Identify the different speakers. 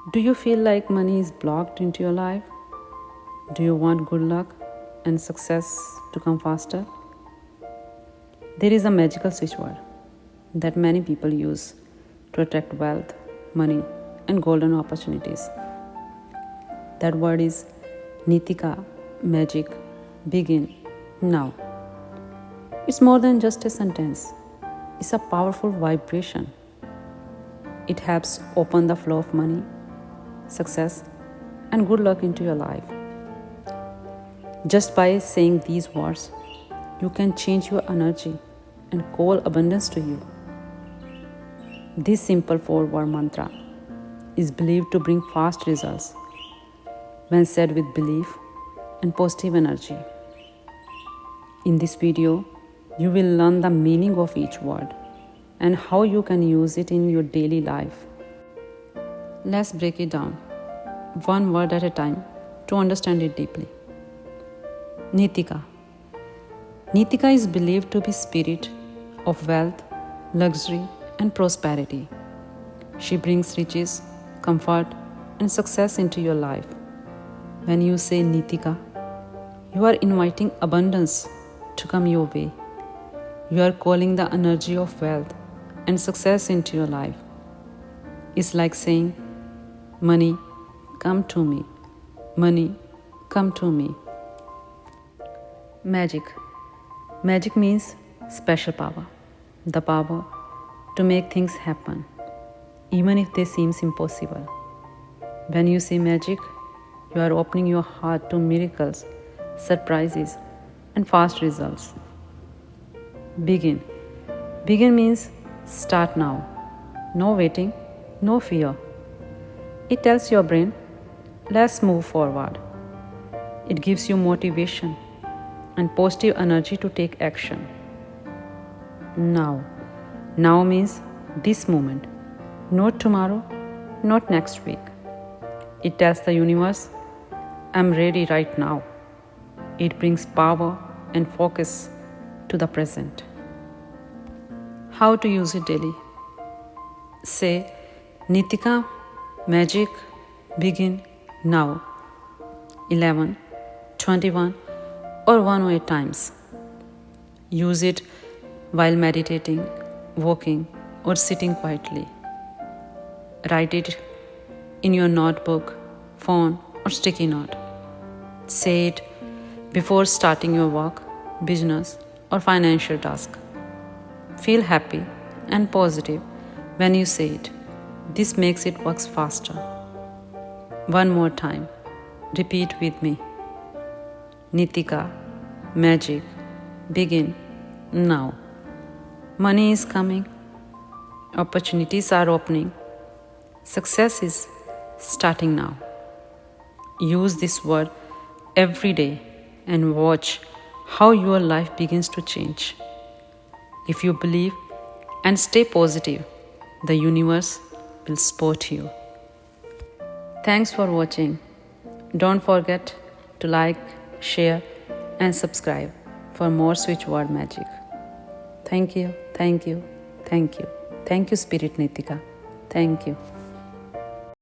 Speaker 1: Do you feel like money is blocked into your life? Do you want good luck and success to come faster? There is a magical switch word that many people use to attract wealth, money, and golden opportunities. That word is Nitika, magic, begin now. It's more than just a sentence, it's a powerful vibration. It helps open the flow of money, success, and good luck into your life. Just by saying these words, you can change your energy and call abundance to you. This simple 4-word mantra is believed to bring fast results when said with belief and positive energy. In this video, you will learn the meaning of each word and how you can use it in your daily life. Let's break it down, one word at a time, to understand it deeply. Nitika. Nitika is believed to be spirit of wealth, luxury, and prosperity. She brings riches, comfort, and success into your life. When you say Nitika, you are inviting abundance to come your way. You are calling the energy of wealth and success into your life. It's like saying, money, come to me. Money, come to me. Magic. Magic means special power. The power to make things happen, even if they seem impossible. When you say magic, you are opening your heart to miracles, surprises, and fast results. Begin. Begin means start now. No waiting, no fear. It tells your brain, let's move forward. It gives you motivation and positive energy to take action. Now. Now means this moment, not tomorrow, not next week. It tells the universe, I'm ready right now. It brings power and focus to the present. How to use it daily? Say, Nitika, magic, begin now. 11, 21, or 108 times. Use it while meditating, walking, or sitting quietly. Write it in your notebook, phone, or sticky note. Say it before starting your work, business, or financial task. Feel happy and positive when you say it. This makes it work faster. One more time. Repeat with me. Nitika, magic, begin now. Money is coming. Opportunities are opening. Success is starting now. Use this word every day and watch how your life begins to change. If you believe and stay positive, the universe will support you. Thanks for watching. Don't forget to like, share, and subscribe for more switch word magic. Thank you, thank you, thank you. Thank you, Spirit Nitika. Thank you.